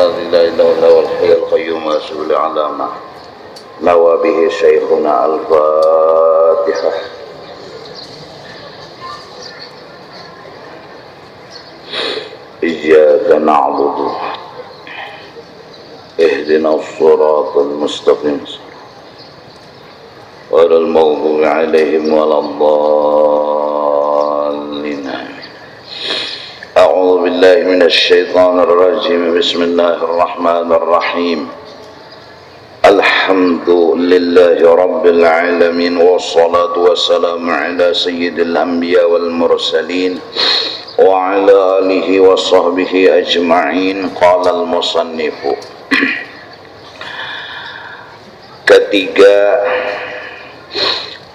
الذي لا إله إلا هو الحي القيوم وأصلي على ما نوى به شيخنا. الفاتحة. إياك نعبد اهدنا الصراط المستقيم غير المغضوب عليهم ولا الضالين. أعوذ بالله من الشيطان الرجيم. بسم الله الرحمن الرحيم. الحمد لله رب العالمين والصلاة والسلام على سيد الأنبياء والمرسلين وعلى آله وصحبه أجمعين. قال المصنف. Ketiga,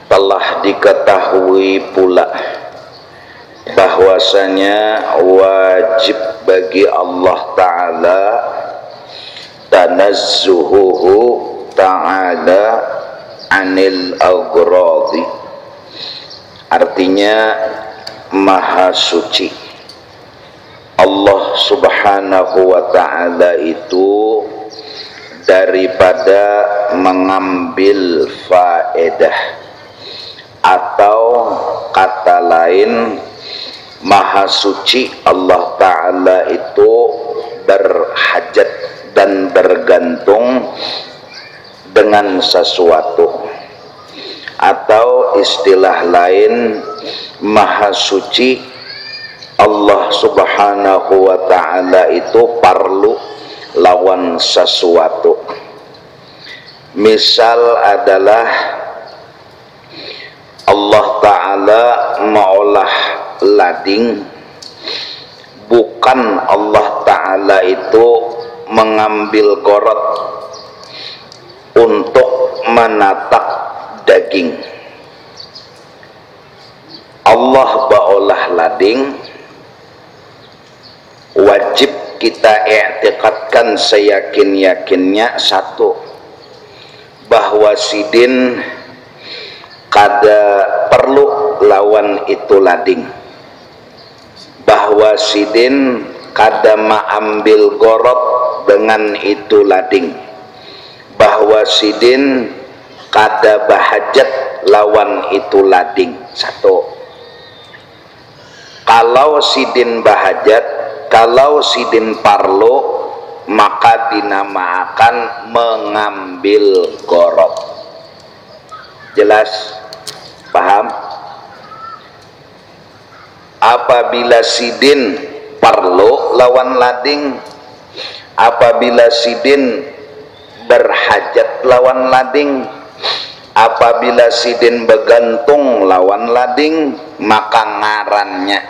telah diketahui pula bahwasanya wajib bagi Allah Ta'ala tanazzuhuhu ta'ala anil aghradi, artinya maha suci. Allah Subhanahu wa Ta'ala itu daripada mengambil faedah, atau kata lain, maha suci Allah Ta'ala itu berhajat dan bergantung dengan sesuatu, atau istilah lain, maha suci Allah Subhanahu wa Ta'ala itu perlu lawan sesuatu. Misal adalah Allah Ta'ala maolah lading, bukan Allah Ta'ala itu mengambil gorot untuk menatak daging. Allah baolah lading, wajib kita i'tiqadkan seyakin-yakinnya satu, bahwa sidin kada perlu lawan itu lading, bahwa sidin kada maambil gorot dengan itu lading, bahwa sidin kada bahajat lawan itu lading. Satu, kalau sidin bahajat, kalau sidin parlo, maka dinamakan mengambil gorot. Jelas? Paham? Apabila sidin parlo lawan lading, apabila sidin berhajat lawan lading, apabila sidin bergantung lawan lading, maka ngarannya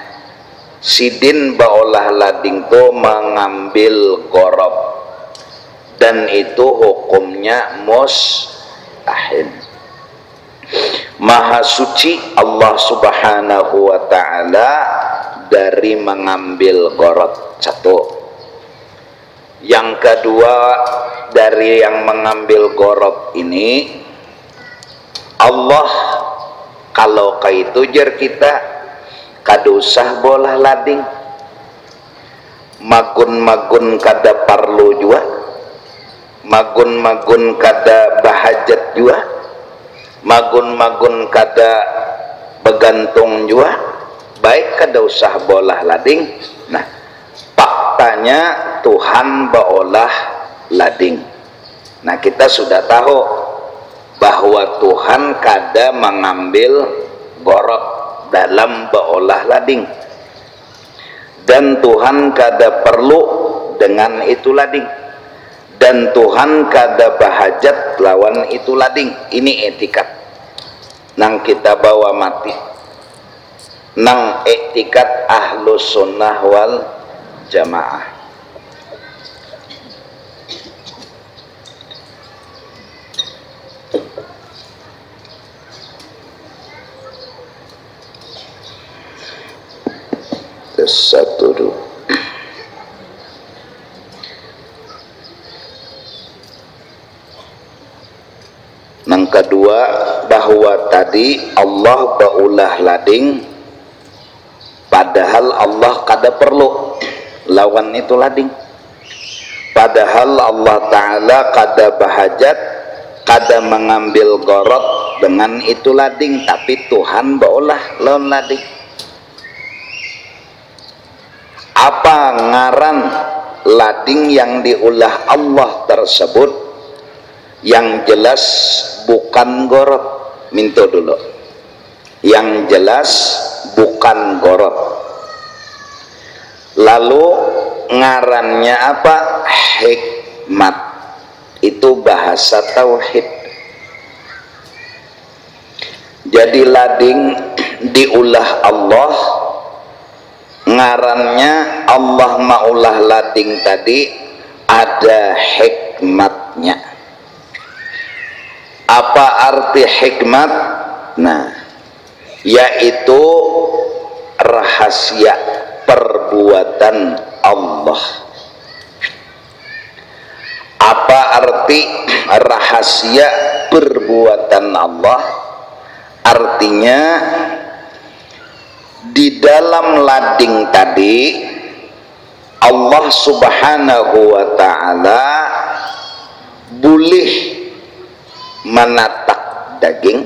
sidin baolah lading to mengambil gorot, dan itu hukumnya mustahil. Maha suci Allah Subhanahu wa Ta'ala dari mengambil gorot. Satu. Yang kedua, dari yang mengambil gorot ini, Allah kalau kaitu jar kita kadusah bolah lading, magun-magun kada parlo jua, magun-magun kada bahajat jua, magun-magun kada begantung jua, baik kada usah bolah lading. Nah, faktanya Tuhan baolah lading. Nah, kita sudah tahu bahwa Tuhan kada mengambil gorot dalam baolah lading, dan Tuhan kada perlu dengan itu lading, dan Tuhan kada bahajat lawan itu lading. Ini etikat nang kita bawa mati, nang etikat ahlus sunnah wal jamaah. Satu dulu. Yang kedua, bahwa tadi Allah baulah lading, padahal Allah kada perlu lawan itu lading. padahal Allah Ta'ala kada bahajat, kada mengambil gorot dengan itu lading, tapi Tuhan baolah lawan lading. Apa ngaran lading yang diulah Allah tersebut? Yang jelas bukan gorot. Minto dulu. Yang jelas bukan gorot. Lalu ngarannya apa? Hikmat. Itu bahasa tauhid. Jadi lading diulah Allah, ngarannya Allah maulah lading tadi ada hikmatnya. Apa arti hikmat? Nah, yaitu rahasia perbuatan Allah. Apa arti rahasia perbuatan Allah? Artinya di dalam lading tadi Allah Subhanahu wa Ta'ala boleh menatak daging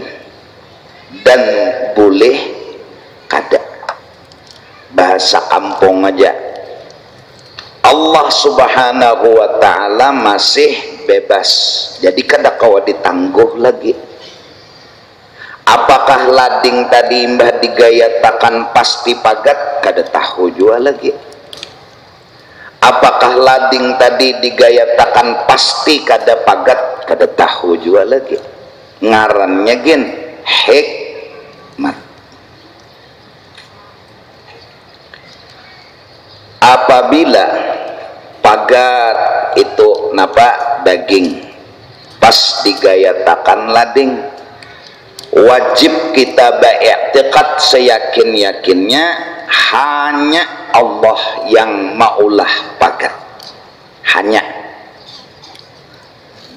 dan boleh kada. Bahasa kampung aja, Allah Subhanahu wa Ta'ala masih bebas, jadi kada kawa ditangguh lagi. Apakah lading tadi mbah digayatakan pasti pagat? Kada tahu jua lagi. Apakah lading tadi digayatakan pasti kada pagat? Kada tahu jua lagi. Ngarannya gen hikmat. Apabila pagat itu napa daging pas digayatakan lading, wajib kita beriktikad seyakin-yakinnya hanya Allah yang maulah pagat, hanya.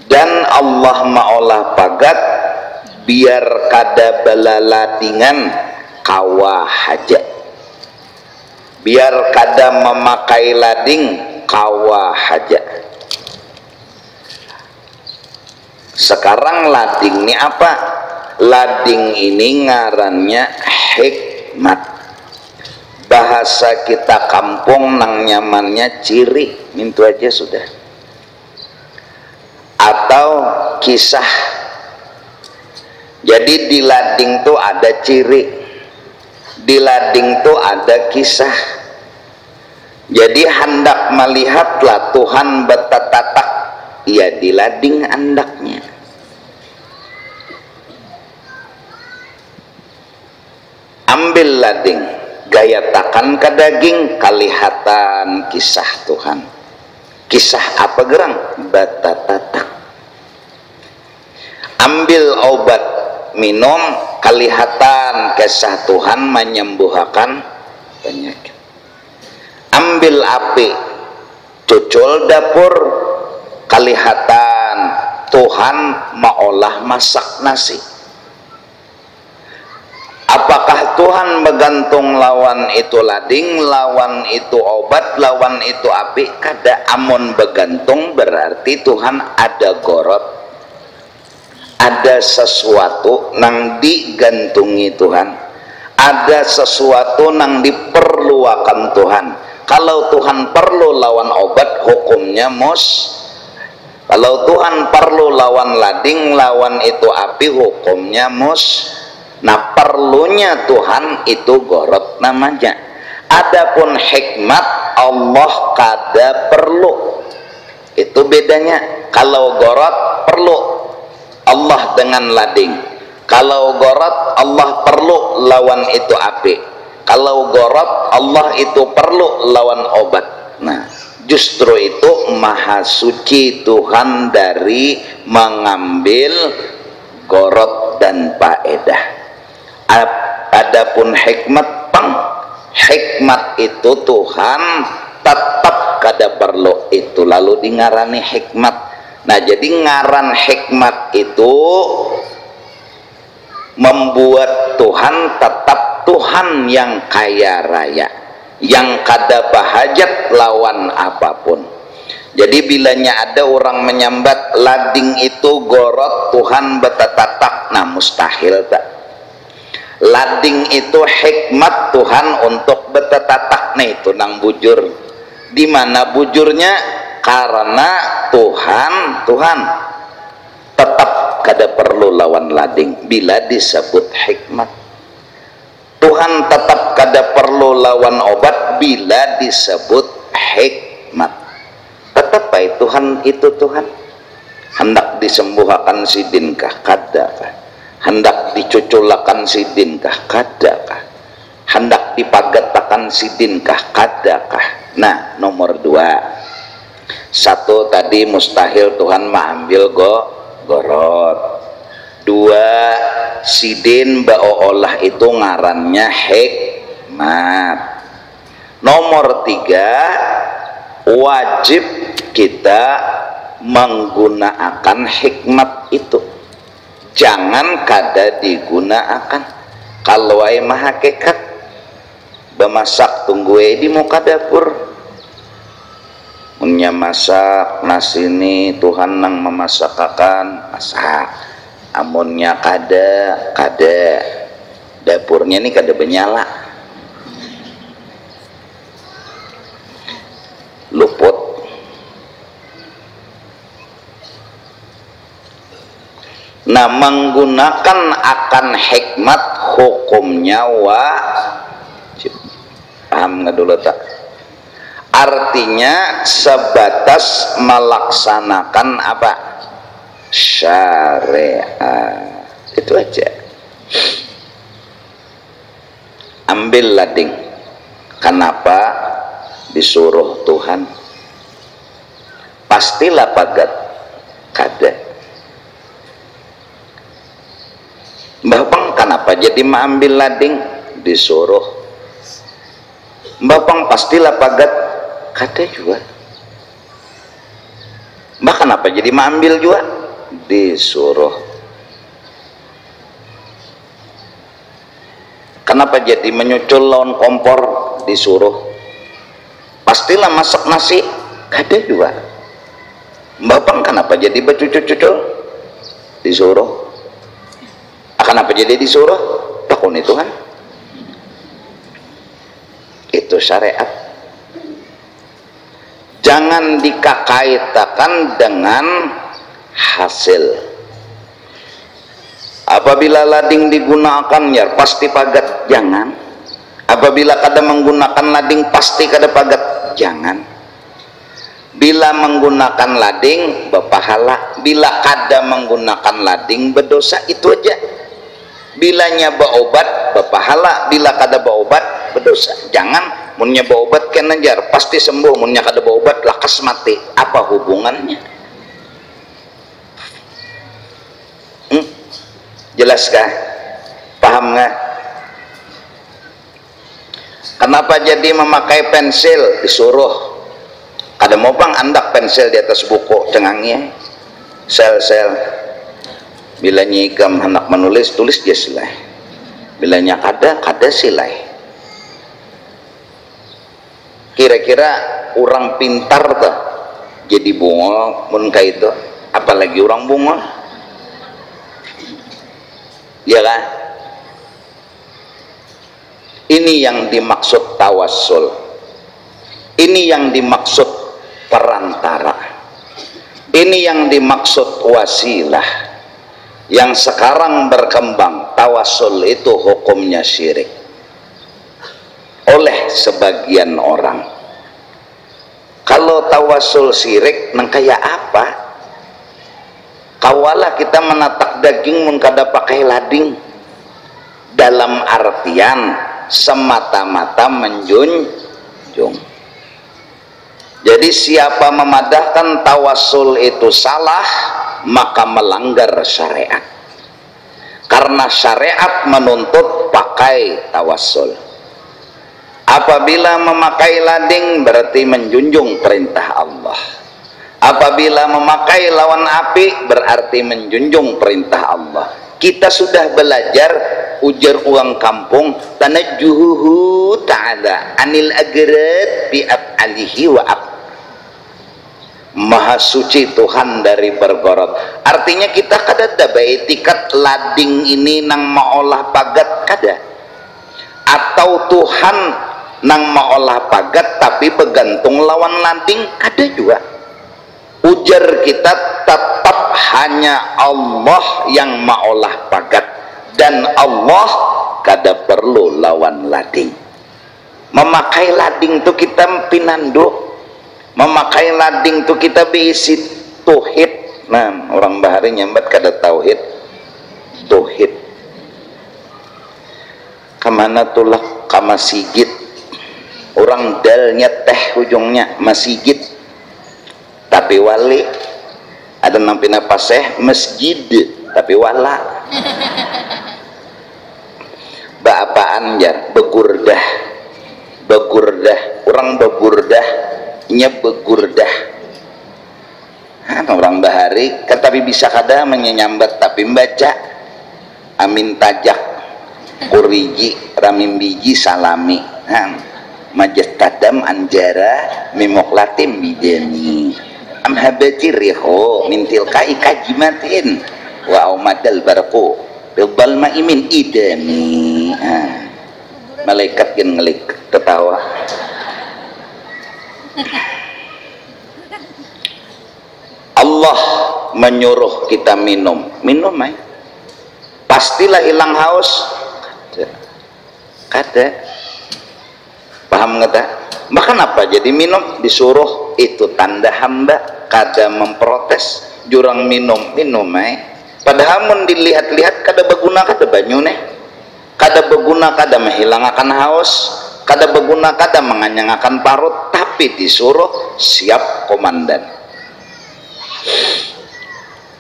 Dan Allah maulah pagat biar kada balaladingan kawa haja, biar kada memakai lading kawa haja. Sekarang lading ini apa? Lading ini ngarannya hikmat. Bahasa kita kampung nang nyamannya ciri, mintu aja sudah. Atau kisah. Jadi di lading tuh ada ciri, di lading tuh ada kisah. Jadi hendak melihatlah Tuhan betatatak, ya di lading andaknya. Ambil lading, gayatakan ke daging, kalihatan kisah Tuhan. Kisah apa gerang? Batatatak. Ambil obat minum, kalihatan kisah Tuhan menyembuhkan penyakit. Ambil api, cucul dapur, kalihatan Tuhan maolah masak nasi. Apakah Tuhan bergantung lawan itu lading, lawan itu obat, lawan itu api? Kada. Amun bergantung berarti Tuhan ada gorot, ada sesuatu nang digantungi Tuhan, ada sesuatu nang diperluakan Tuhan. Kalau Tuhan perlu lawan obat, hukumnya mus. Kalau Tuhan perlu lawan lading, lawan itu api, hukumnya mus. Nah, perlunya Tuhan itu gorot namanya. Adapun hikmat Allah kada perlu. Itu bedanya. Kalau gorot perlu Allah dengan lading. Kalau gorot Allah perlu lawan itu api. Kalau gorot Allah itu perlu lawan obat. Nah, justru itu maha suci Tuhan dari mengambil gorot dan faedah. Adapun hikmat hikmat itu Tuhan tetap kada perlu itu, lalu dingarani hikmat. Nah, jadi ngaran hikmat itu membuat Tuhan tetap Tuhan yang kaya raya, yang kada bahajat lawan apapun. Jadi bilanya ada orang menyambat lading itu gorot Tuhan betatatak, nah mustahil tak. Lading itu hikmat Tuhan untuk betatatak, nah itu nang bujur. Di mana bujurnya? Karena Tuhan tetap kada perlu lawan lading bila disebut hikmat. Tuhan tetap kada perlu lawan obat bila disebut hikmat. Tetap baik Tuhan itu Tuhan. Hendak disembuhkan sidinkah? Kadakah? Hendak dicuculakan sidinkah? Kadakah? Hendak dipagatakan sidinkah? Kadakah? Nah, nomor 2. 1 tadi mustahil Tuhan mengambil gorot. 2 sidin ba'olah itu ngarannya hikmat. Nomor 3 wajib kita menggunakan hikmat itu, jangan kada digunakan. Kalau ai mah hakikat bemasak tunggu di muka dapur, punya masak nasi ini Tuhan nang memasakakan masak, amunnya kada dapurnya ini kada benyala, luput. Nah, menggunakan akan hikmat hukumnya wajib. Paham nggak dulu tak? Artinya sebatas melaksanakan apa? Syariat. Itu aja. Ambil lading. Kenapa disuruh Tuhan? Pastilah pagat kada. Mbah kenapa jadi mengambil lading? Disuruh. Mbah pastilah pagat kada juga. Mbah kenapa jadi mengambil juga? Disuruh. Kenapa jadi menyucul lawan kompor? Disuruh. Pastilah masak nasi? Kada juga. Mbah kenapa jadi bercucul-cucul? Disuruh. Kenapa jadi disuruh? Takun itu kan? Itu syariat. Jangan dikaitkan dengan hasil. Apabila lading digunakan ya pasti pagat, jangan. Apabila kada menggunakan lading pasti kada pagat, jangan. Bila menggunakan lading berpahala, bila kada menggunakan lading berdosa, itu aja. Bilanya berobat berpahala, bila kada berobat berdosa. Jangan munnya berobat kan ajar pasti sembuh, munnya kada berobat lakas mati. Apa hubungannya? Jelaskah? Paham nggak? Kenapa jadi memakai pensil? Disuruh. Kada mau bang andak pensil di atas buku cengangnya sel-sel. Bila nyikam hendak menulis, tulis dia silai. Bilanya kada silai. Kira-kira orang pintar tuh jadi bungol mun kayak itu, apalagi orang bungol, ya kan? Ini yang dimaksud tawassul. Ini yang dimaksud perantara. Ini yang dimaksud wasilah. Yang sekarang berkembang tawassul itu hukumnya syirik oleh sebagian orang. Kalau tawassul syirik nang kayak apa? Kawala kita menatak daging mun kada pakai lading, dalam artian semata-mata menjunjung. Jadi siapa memadahkan tawassul itu salah, maka melanggar syariat. Karena syariat menuntut pakai tawassul. Apabila memakai lading berarti menjunjung perintah Allah. Apabila memakai lawan api berarti menjunjung perintah Allah. Kita sudah belajar ujar uang kampung tanajjuhu ta'ala anil agrad bi af'alihi wa Maha suci Tuhan dari bergorot. Artinya kita kada ada etikat lading ini nang maolah pagat kada, atau Tuhan nang maolah pagat tapi bergantung lawan lading kada juga. Ujar kita tetap hanya Allah yang maolah pagat, dan Allah kada perlu lawan lading. Memakai lading tu kita pinanduk, memakai lading tu kita berisi tauhid. Nah, orang bahari nyambat kada tauhid, tauhid. Kemana tulak ke masjid, orang dalnya teh ujungnya masjid, tapi wali ada nampina paseh masjid tapi wala. Baapaan jar begurdah, begurdah, orang begurdah nya begurdah. Orang bahari kan tapi bisa kada menyambat tapi membaca amin tajak kuriji ramim biji salami majas tadam anjara mimoklatim bidani am habati riho mintil kai kajimatin wa umadal barqu bal maimin idami. Malaikat yang ngelik ketawa. Allah menyuruh kita minum, minum pastilah hilang haus kada. Paham nggak? Makan apa jadi minum disuruh, itu tanda hamba kada memprotes jurang minum padahal mun dilihat-lihat kada berguna, kada banyu kada berguna, kada menghilangkan haus, kada berguna, kada menganyangakan parut, tapi disuruh siap komandan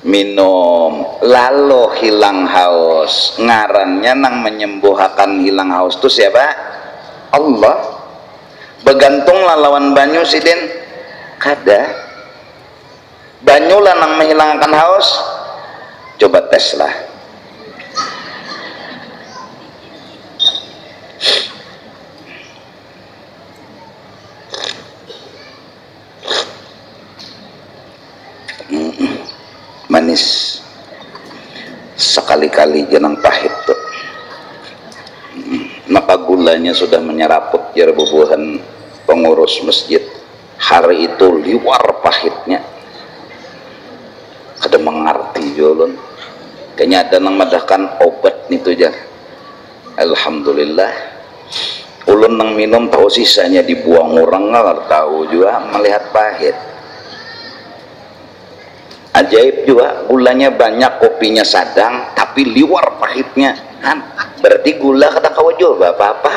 minum lalu hilang haus. Ngarannya nang menyembuhkan hilang haus itu siapa? Allah. Begantunglah lawan banyu sidin kada. Banyu lah nang menghilangkan haus. Coba tes lah. Manis sekali-kali jenang pahit tuh. Maka gulanya sudah menyeraput jar bubuhan pengurus masjid. Hari itu liwar pahitnya, kada mengerti jolon. Kayaknya ada nang madahkan obat nitu jar. Alhamdulillah ulun nang minum tahu sisanya dibuang orang, nggak tahu juga melihat pahit. Ajaib juga, gulanya banyak, kopinya sadang, tapi liwar pahitnya kan. Berarti gula kata kau juga apa-apa.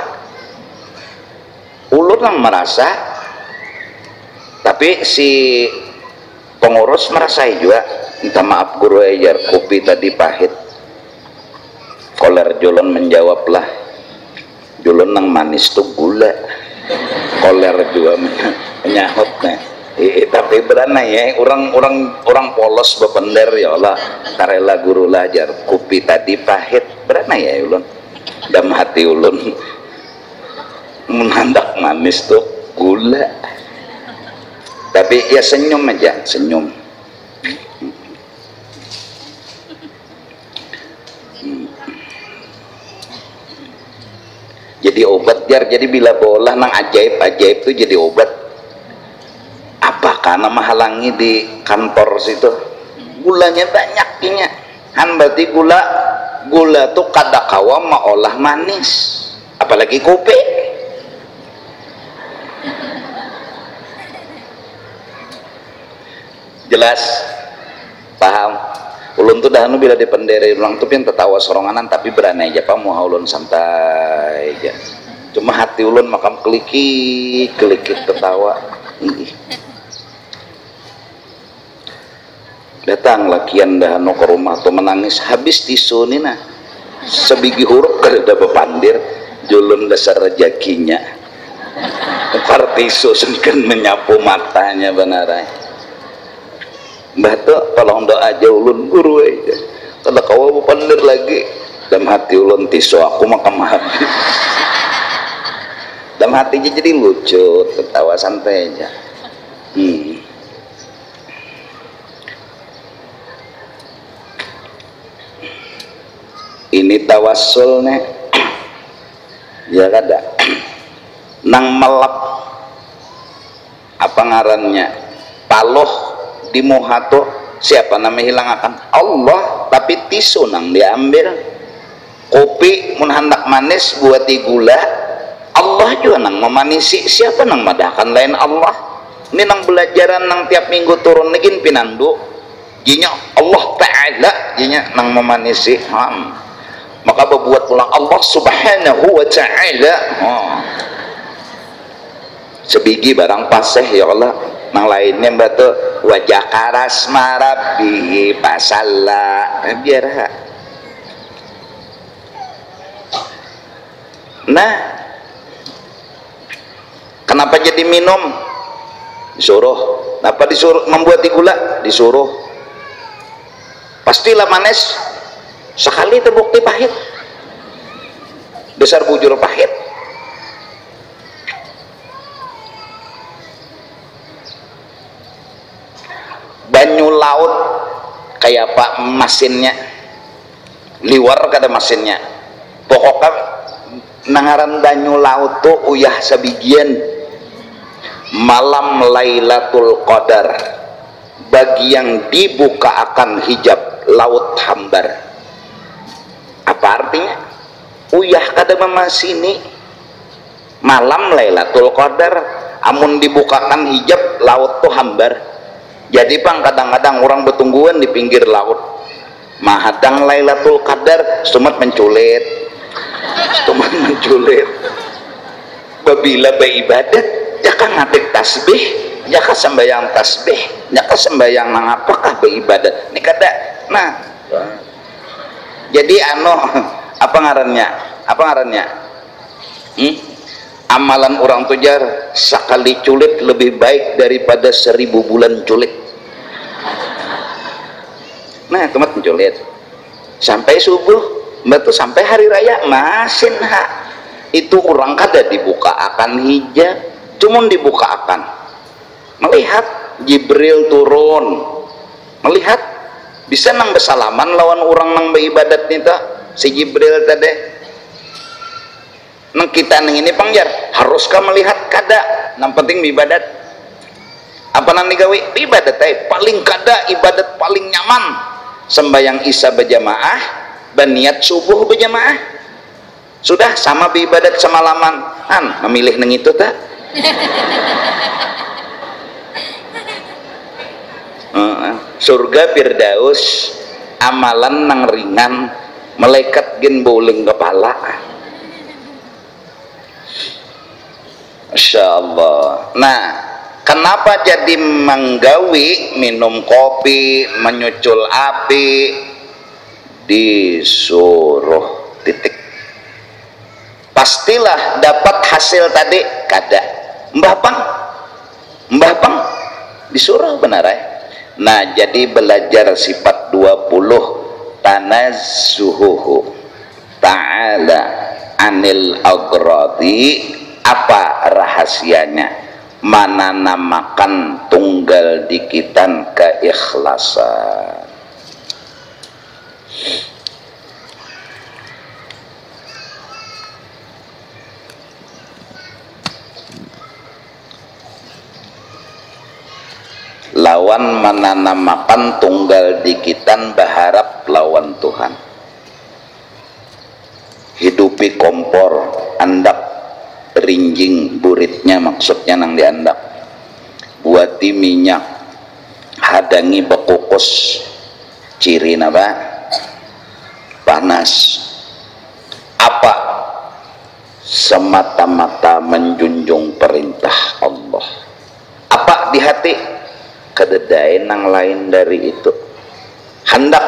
Ulun yang merasa, tapi si pengurus merasa juga. Minta maaf guru ajar, kopi tadi pahit. Koler Jolon menjawablah, Jolon nang manis tuh gula. Koler juga menyahutnya. Tapi berana ya, orang polos bepender ya Allah, tarela guru lajar kopi tadi pahit, berana ya ulun, dalam hati ulun menandak manis tuh gula, tapi ya senyum aja, senyum. Jadi obat jar, jadi bila bola nang ajaib tuh jadi obat. Karena menghalangi di kantor situ gulanya banyak inya kan, berarti gula tuh kada kawa maolah manis, apalagi kopi. Jelas paham ulun tuh dahanu bila dipendere ulang tuh yang tertawa soronganan, tapi berani aja pak mau ulun santai aja, cuma hati ulun makam kelikik tertawa. Datang lakian dahano ke rumah tuh menangis habis tisu nih nah sebigi huruf kada bepandir julun dasar rezekinya ukar tisu sengken menyapu matanya benarai. Mbah tuh tolong doa aja ulun guru aja kalau kau bepandir lagi dalam hati ulun tisu aku makam habis dalam hatinya jadi lucu tertawa santai aja. ini tawassulnya ya kada nang melap apa ngarannya paloh di muhato siapa nama hilangakan Allah, tapi tisu nang diambil. Kopi mun hendak manis buat gula, Allah juga nang memanisi, siapa nang madahkan lain Allah. Ini nang belajaran nang tiap minggu turun negin pinandu jinya Allah Ta'ala jinya nang memanisi. Maka berbuat pulang Allah Subhanahu wa Ta'ala. Sebigi barang paseh ya Allah. Nang lainnya batu wajah karas marabi pasalla biar ha. Nah, kenapa jadi minum? Disuruh. Kenapa disuruh membuat gula? Disuruh. Pastilah manis. Sekali terbukti pahit. Besar bujur pahit. Banyu laut kayak apa mesinnya liwar kada mesinnya pokoknya nangaran banyu laut tuh uyah sebigian malam Lailatul Qadar bagi yang dibuka akan hijab laut hambar. Apa artinya? Uyah kada memasini malam Lailatul Qadar amun dibukakan hijab laut tuh hambar. Jadi pang kadang-kadang orang betungguan di pinggir laut mahadang Lailatul Qadar sumat menculit babila beribadat jaka ngatik tasbih jaka sembayang tasbih jaka sembayang nang apakah beribadat ini kada. Nah jadi apa ngarannya amalan orang tujar sekali culit lebih baik daripada 1000 bulan culit. Nah temat menculit sampai subuh batu sampai hari raya masin ha itu orang kada dibuka akan hijab cuman dibuka akan melihat Jibril turun melihat bisa nang bersalaman lawan orang nang beribadat nita si Jibril tadi nang kita nang ini pangjar haruskah melihat kada nang penting ibadat apa nang digawi ibadat paling kada ibadat paling nyaman sembayang isya berjamaah baniat subuh berjamaah sudah sama beribadat semalaman memilih nang itu tak surga Firdaus amalan nang ringan malaikat gen bowling kepala. Masya Allah. Nah kenapa jadi menggawi minum kopi menyucul api disuruh titik pastilah dapat hasil tadi kada mbah pang disuruh benar ya. Nah jadi belajar sifat 20 tanazzuhuhu ta'ala anil agradi. Apa rahasianya? Menanamakan tunggal dikitan keikhlasan. Lawan menanamakan tunggal dikitan berharap lawan Tuhan. Hidupi kompor andak rinjing buritnya maksudnya nang diandak buati minyak hadangi bekukus ciri napa panas apa semata-mata menjunjung perintah Allah apa di hati kededain nang lain dari itu hendak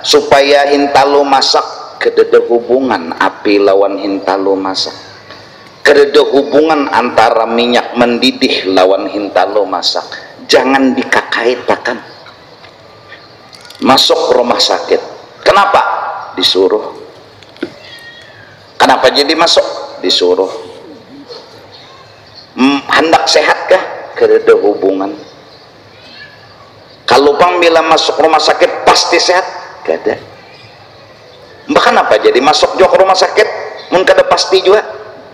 supaya hintalu masak kededa hubungan api lawan hintalu masak kededa hubungan antara minyak mendidih lawan hintalo masak jangan dikait-kaitkan masuk rumah sakit kenapa? Disuruh. Kenapa jadi masuk? Disuruh. Hendak sehatkah? Kededa hubungan. Kalau pang bila masuk rumah sakit pasti sehat? Kada. bahkan apa jadi masuk juga ke rumah sakit mun kada pasti juga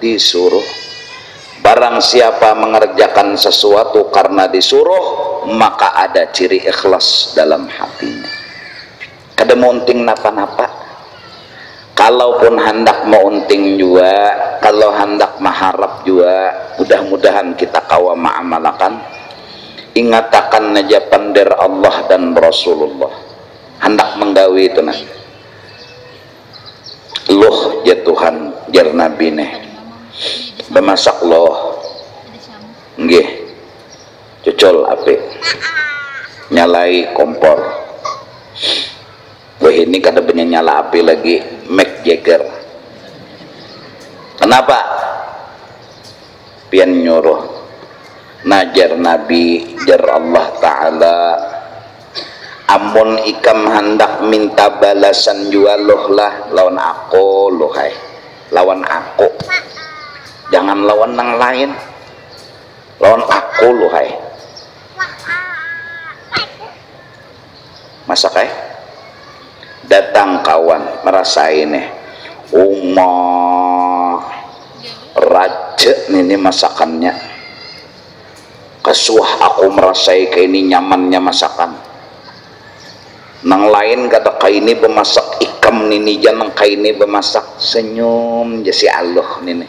disuruh. Barang siapa mengerjakan sesuatu karena disuruh, maka ada ciri ikhlas dalam hatinya. Kada munting napa-napa. Kalaupun hendak meunting juga, kalau hendak maharap juga, mudah-mudahan kita kawa ma'amalakan. Ingatakan aja pandir Allah dan Rasulullah. Hendak menggawi itu nah. Loh ya Tuhan, jar Nabi nih. Bemasak loh. Nggih. Cocol api. Nyalai kompor. Wah ini kada bener nyala api lagi, Mick Jagger. Kenapa? Pian nyuruh najar Nabi, jar Allah Ta'ala, amun ikam hendak minta balasan juga loh lah lawan aku loh hai, lawan aku, jangan lawan yang lain, lawan aku loh hai. Masak hai? Datang kawan merasa ini raja ini masakannya kesuah, aku merasai kayak ini nyamannya masakan nang lain kata kayak ini bemasak ikam nini jangan kayak ini bemasak senyum jasi Allah nini.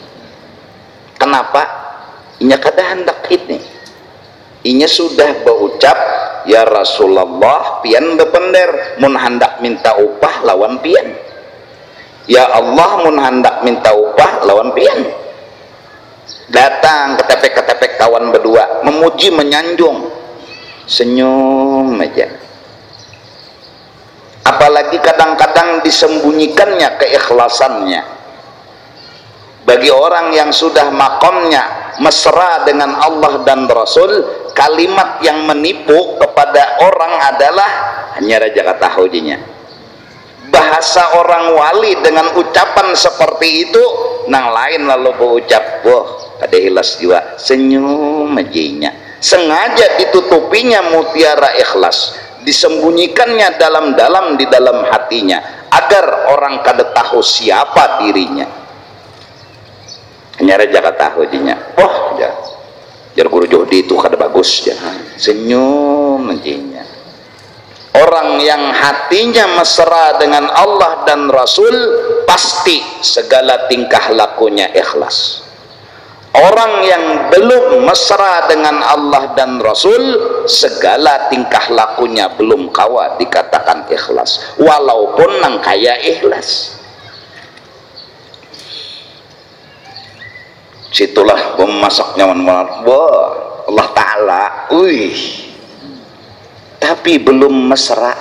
Kenapa? Inya kada hendak ini, inya sudah berucap ya Rasulullah pian bepender mun hendak minta upah lawan pian, ya Allah mun hendak minta upah lawan pian. Datang ketepek-ketepek kawan berdua memuji menyanjung, senyum aja. Apalagi kadang-kadang disembunyikannya keikhlasannya. Bagi orang yang sudah makomnya mesra dengan Allah dan Rasul, kalimat yang menipu kepada orang adalah hanya raja kata hojinya. Bahasa orang wali dengan ucapan seperti itu, nang lain lalu berucap, wah ada ikhlas juga, senyum ajinya. Sengaja ditutupinya mutiara ikhlas, disembunyikannya dalam-dalam di dalam hatinya, agar orang kada tahu siapa dirinya. Hanya raja kata hojinya, wah jar guru Jodi itu kada bagus ya. Senyum ajinya. Orang yang hatinya mesra dengan Allah dan Rasul pasti segala tingkah lakunya ikhlas. Orang yang belum mesra dengan Allah dan Rasul, segala tingkah lakunya belum kawa dikatakan ikhlas, walaupun nang kaya ikhlas. Situlah memasaknya wah Allah Ta'ala, tapi belum mesra,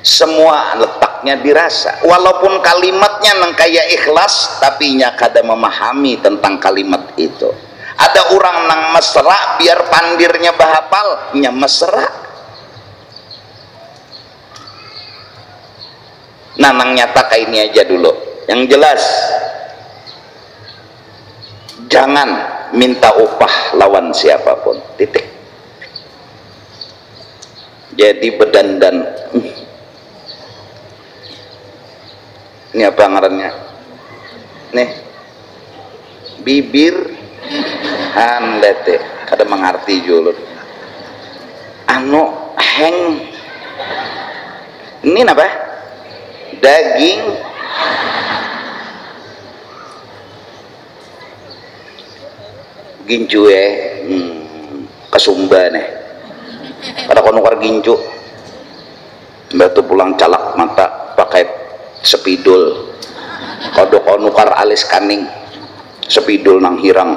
semua letaknya dirasa, walaupun kalimatnya nang kaya ikhlas, tapi nya kada memahami tentang kalimat itu. Ada orang nang mesra biar pandirnya bahapal nya mesra, nah nang nyata kayak ini aja dulu yang jelas, jangan minta upah lawan siapapun, titik. Jadi bedandan ini apa ngarannya nih, bibir handete kada mengerti julur anu heng ini apa daging gincu kesumba nih kada konukar gincu batu pulang calak mata pakai sepidul, kodok onukar alis kaning sepidul nang hirang.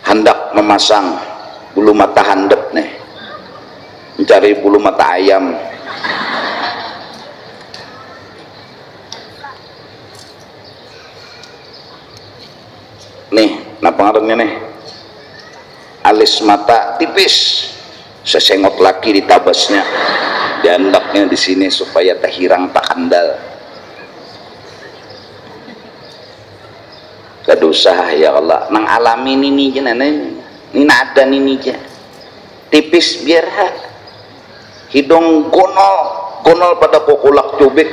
Hendak memasang bulu mata handap nih, mencari bulu mata ayam. Nih napa ngarannya nih, alis mata tipis, sesengot lagi di tabasnya, diandaknya di sini supaya tak hirang tak handal. Kada usah ya Allah, nang alami ini aja nana, ini ada ini aja. tipis biar hak, hidung gonol pada kukulak cubik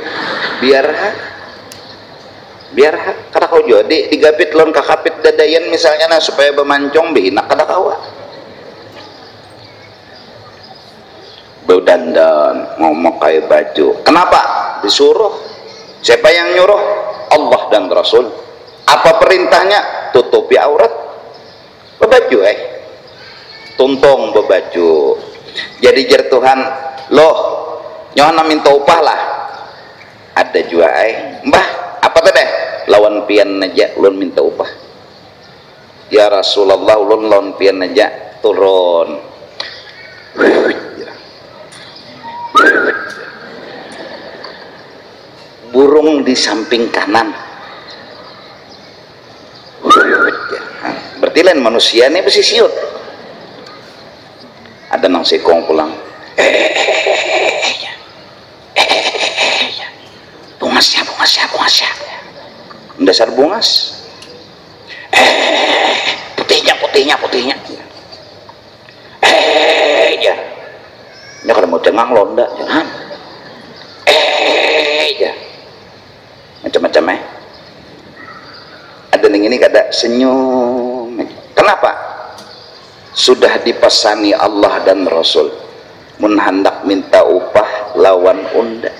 biar hak, kada kau jadi digapit lon kakapit dadayan misalnya nah supaya bemancong bihinak kada kawa berdandan ngomong kayak baju. Kenapa disuruh? Siapa yang nyuruh? Allah dan Rasul. Apa perintahnya? Tutupi aurat, bebaju tuntung bebaju. Jadi jer Tuhan loh nyohana minta upah lah ada juga mbah apa tadi lawan pian aja ulun minta upah ya Rasulullah ulun lawan pian aja turun burung di samping kanan berarti lain manusia ini pasti siut ada nang sekong pulang bungasnya dasar bungas putihnya ya ini kalau mau cengang londa jangan ya macam-macam ada yang ini kada senyum. Kenapa? Sudah dipesani Allah dan Rasul mun hendak minta upah lawan unda.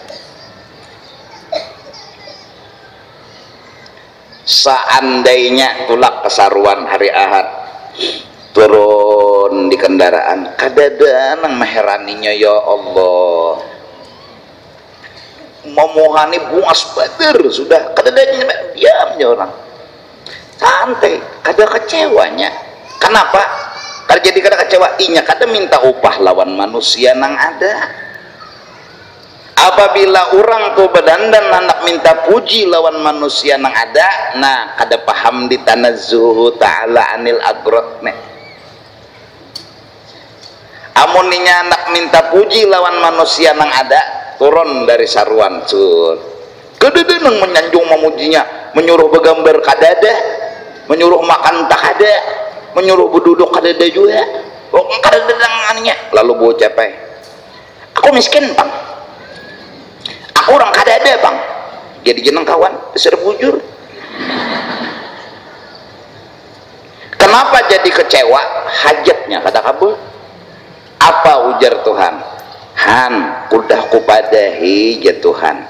Seandainya tulak kesaruan hari Ahad turun di kendaraan kadada nang meheraninya ya Allah memuhani bungas bader sudah kadadanya diam ya orang santai kada kecewanya. Kenapa? Kada jadi kada kecewa inya kada minta upah lawan manusia nang ada. Apabila orang tuh berdandan hendak minta puji lawan manusia nang ada, nah kada paham di tanazzuhu ta'ala anil agrot nih. Amun ninya hendak minta puji lawan manusia nang ada, turun dari saruan sur. Kadada nang menyanjung memujinya, menyuruh begambar kadada, menyuruh makan tak ada, menyuruh berduduk kadada juga. Oh kadada dengannya, lalu bocah pai. Aku miskin bang. Aku orang kada ada bang, jadi jeneng kawan disuruh bujur. Kenapa jadi kecewa? Hajatnya kada kabul. Apa ujar Tuhan? Han udah kupadahi ya Tuhan,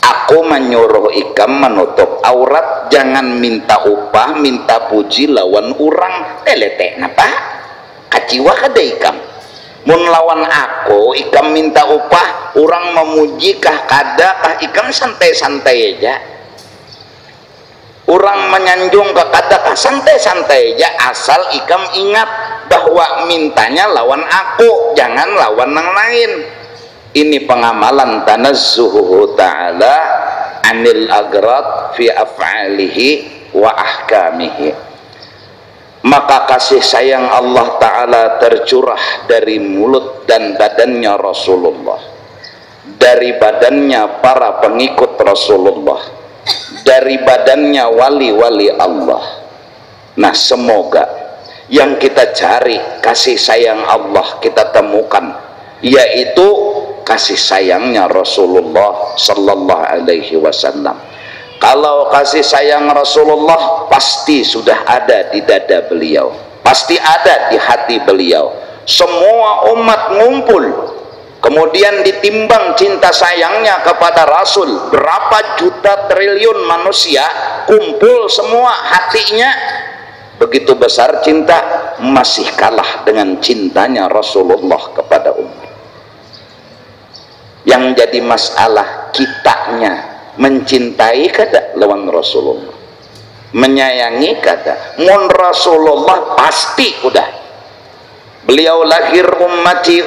aku menyuruh ikam menutup aurat, jangan minta upah minta puji lawan orang. Telete napa kaciwa kada ikam mun lawan aku ikam minta upah orang memuji kah kada kah ikam santai-santai aja, orang menyanjung kah kada kah santai-santai aja, asal ikam ingat bahwa mintanya lawan aku jangan lawan yang lain. Ini pengamalan tanazzuhu ta'ala anil agrat fi af'alihi wa ahkamihi. Maka kasih sayang Allah Ta'ala tercurah dari mulut dan badannya Rasulullah, dari badannya para pengikut Rasulullah, dari badannya wali-wali Allah. Nah semoga yang kita cari kasih sayang Allah kita temukan, yaitu kasih sayangnya Rasulullah Sallallahu Alaihi Wasallam. Kalau kasih sayang Rasulullah pasti sudah ada di dada beliau, pasti ada di hati beliau. Semua umat ngumpul, kemudian ditimbang cinta sayangnya kepada Rasul, berapa juta triliun manusia kumpul semua hatinya begitu besar cinta, masih kalah dengan cintanya Rasulullah kepada umat. Yang jadi masalah kitanya mencintai kada lawan Rasulullah, menyayangi kada. Mun Rasulullah pasti udah beliau lahir ummati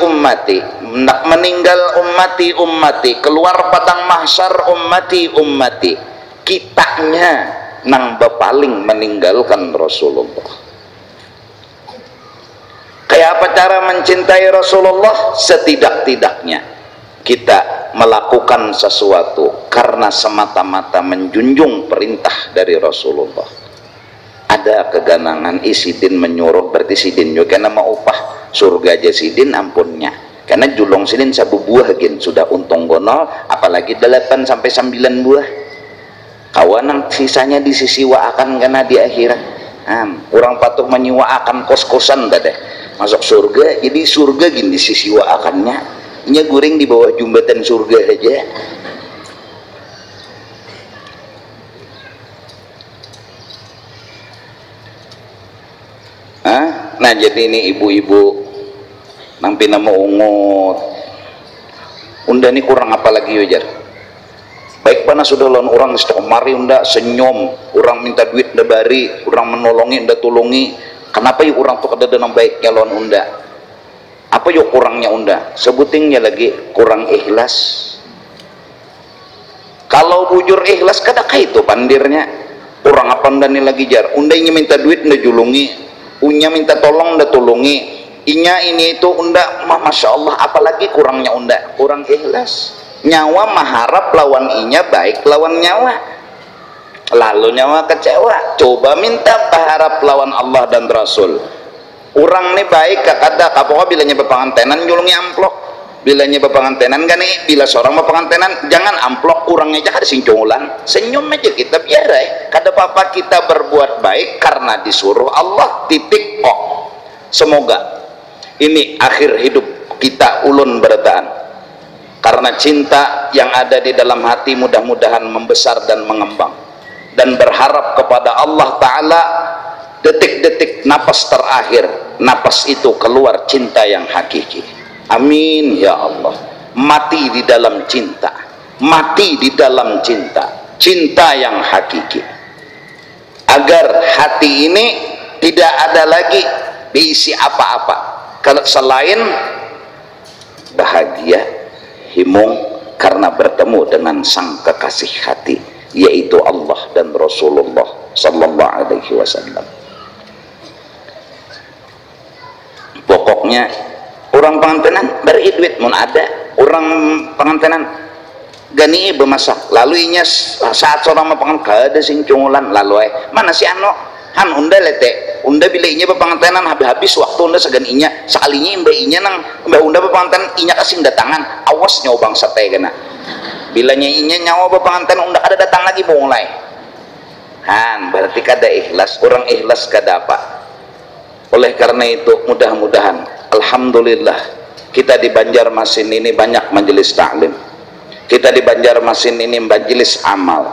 nak meninggal ummati keluar padang mahsyar ummati kitanya nang bepaling meninggalkan Rasulullah. Kayak apa cara mencintai Rasulullah? Setidak-tidaknya kita melakukan sesuatu karena semata-mata menjunjung perintah dari Rasulullah. Ada keganangan isidin menyuruh, berarti sidin juga nama upah surga jasidin ampunnya, karena julong sidin sabu buah gin sudah untung gonol, apalagi 8 sampai 9 buah kawanang sisanya disisiwaakan karena di akhirat. Orang patuh menyiwaakan kos-kosan deh masuk surga, jadi surga gini disisiwaakannya nya guring di bawah jembatan surga aja. Nah jadi ini ibu-ibu nampi nama ungut unda ini kurang apa lagi wajar baik pana sudah lawan orang mari unda senyum, orang minta duit unda bari, orang menolongi unda tulungi, kenapa yuk orang tuh kada dengan baiknya lawan unda, apa yuk kurangnya unda, sebutingnya lagi kurang ikhlas. Kalau bujur ikhlas kada itu pandirnya orang apa unda nih lagi jar unda ingin minta duit unda julungi, unya minta tolong unda tulungi, inya ini itu unda masya Allah, apalagi kurangnya unda kurang ikhlas. Nyawa maharap lawan inya baik lawan nyawa, lalu nyawa kecewa, coba minta berharap lawan Allah dan Rasul. Orang nih baik kakada kapoknya bilanya berpengantenan julungi amplok, bilanya berpengantenan kan nih, bila seorang berpengantenan jangan amplok, kurangnya aja kada singcungulan, senyum aja kita biarai, kada apa-apa kita berbuat baik karena disuruh Allah, titik kok. Semoga ini akhir hidup kita ulun berataan karena cinta yang ada di dalam hati mudah-mudahan membesar dan mengembang, dan berharap kepada Allah Ta'ala detik-detik napas terakhir, napas itu keluar cinta yang hakiki. Amin ya Allah. Mati di dalam cinta, mati di dalam cinta, cinta yang hakiki, agar hati ini tidak ada lagi diisi apa-apa kalau selain bahagia himung karena bertemu dengan sang kekasih hati, yaitu Allah dan Rasulullah sallallahu alaihi wasallam. Pokoknya orang pengantenan beri duit mun ada, orang pengantenan gani bermasak lalu inya saat seorang pengantin kada sing cungulan lalu mana si ano han unda lete unda bila inya berpengantenan habis waktu unda segan inya sekalinya mbak inya nang mbak unda berpengantenan inya kasih datangan awas nyawa bangsa teh kena bilanya inya nyawa berpengantenan unda kada datang lagi mulai han berarti kada ikhlas, orang ikhlas kada apa. Oleh karena itu mudah-mudahan alhamdulillah kita di Banjarmasin ini banyak majelis taklim, kita di Banjarmasin ini majelis amal,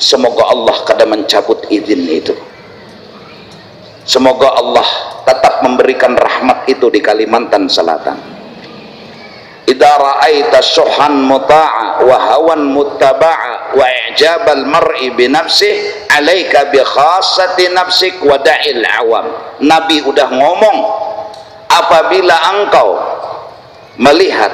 semoga Allah kada mencabut izin itu. Semoga Allah tetap memberikan rahmat itu di Kalimantan Selatan. Idza ra'aita syuhan muta'a wa hawan muttaba'a wa i'jabal mar'i bi nafsihi 'alaika bi khassati nafsik wa da'il awam. Nabi udah ngomong, apabila engkau melihat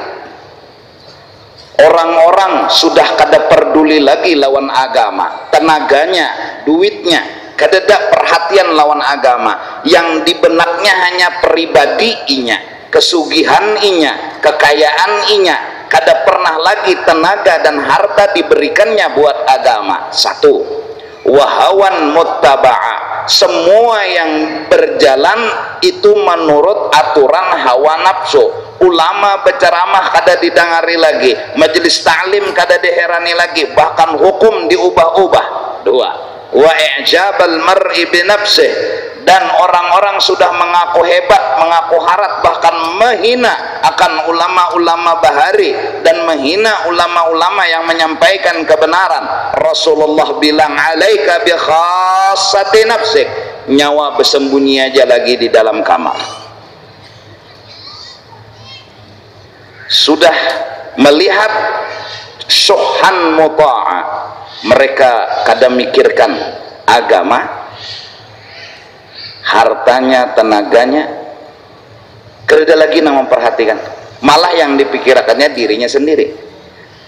orang-orang sudah kada peduli lagi lawan agama, tenaganya, duitnya kada ada perhatian lawan agama, yang di benaknya hanya pribadi inya, kesugihan inya, kekayaan inya, kada pernah lagi tenaga dan harta diberikannya buat agama. Satu, wahawan muttaba'a, semua yang berjalan itu menurut aturan hawa nafsu. Ulama berceramah kada didengari lagi, majelis taklim kada diherani lagi, bahkan hukum diubah-ubah. Dua, wa i'jabal mar'i bi nafsihi, dan orang-orang sudah mengaku hebat, mengaku harat, bahkan menghina akan ulama-ulama bahari dan menghina ulama-ulama yang menyampaikan kebenaran. Rasulullah bilang, alaika bi khassati nafsik, nyawa bersembunyi aja lagi di dalam kamar. Sudah melihat syuhan muta'a, mereka kadang mikirkan agama, hartanya, tenaganya, kerja lagi nang memperhatikan, malah yang dipikirkannya dirinya sendiri.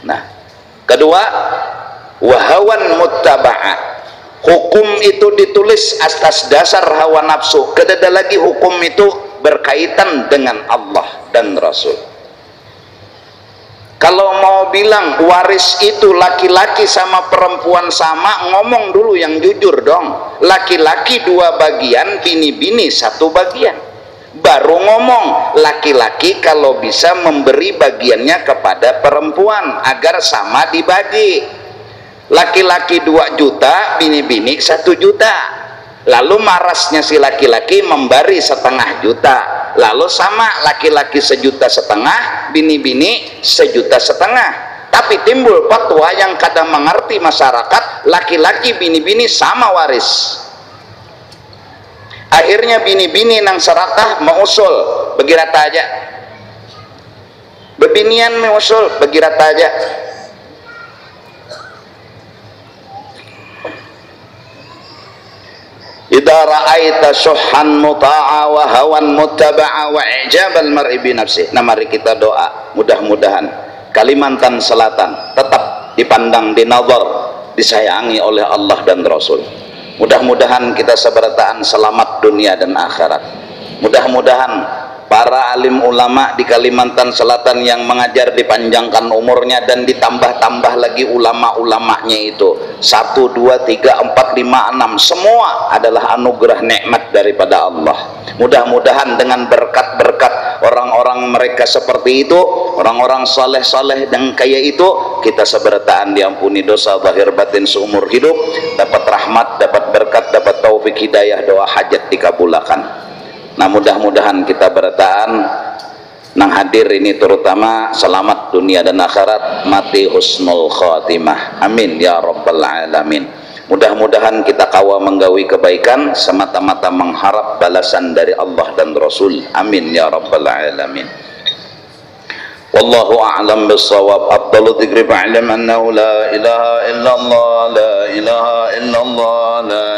Nah, kedua, wahawan muttaba'a, hukum itu ditulis atas dasar hawa nafsu, kedada lagi hukum itu berkaitan dengan Allah dan Rasul. Kalau mau bilang waris itu laki-laki sama perempuan sama, ngomong dulu yang jujur dong. Laki-laki 2 bagian, bini-bini 1 bagian. baru ngomong laki-laki kalau bisa memberi bagiannya kepada perempuan agar sama dibagi. Laki-laki 2 juta, bini-bini 1 juta, lalu marasnya si laki-laki memberi 1,5 juta, lalu sama laki-laki 1,5 juta, bini-bini 1,5 juta. Tapi timbul fatwa yang kadang mengerti masyarakat, laki-laki bini-bini sama waris. Akhirnya bini-bini nang serakah mengusul bagi rata aja, bebinian mengusul bagi rata aja. Idza ra'aita syuhan muta'a wa hawan muttaba'a wa i'jabal mar'i bi nafsi. Nah, mari kita doa, mudah-mudahan Kalimantan Selatan tetap dipandang, dinazar, disayangi oleh Allah dan Rasul. Mudah-mudahan kita seberataan selamat dunia dan akhirat. Mudah-mudahan para alim ulama di Kalimantan Selatan yang mengajar dipanjangkan umurnya dan ditambah-tambah lagi ulama-ulamanya itu 1, 2, 3, 4, 5, 6 semua adalah anugerah nikmat daripada Allah. Mudah-mudahan dengan berkat-berkat orang-orang mereka seperti itu, orang-orang saleh-saleh dan kaya itu, kita seberataan diampuni dosa zahir batin seumur hidup, dapat rahmat, dapat berkat, dapat taufik hidayah, doa hajat dikabulkan. Nah, mudah-mudahan kita berataan nang hadir ini terutama selamat dunia dan akhirat, mati husnul khatimah, amin ya rabbal alamin. Mudah-mudahan kita kawa menggawi kebaikan semata-mata mengharap balasan dari Allah dan Rasul, amin ya rabbal alamin. Wallahu a'lam bissawab. Afdalu dzikri fa'lam annahu la ilaha illallah, la ilaha illallah, la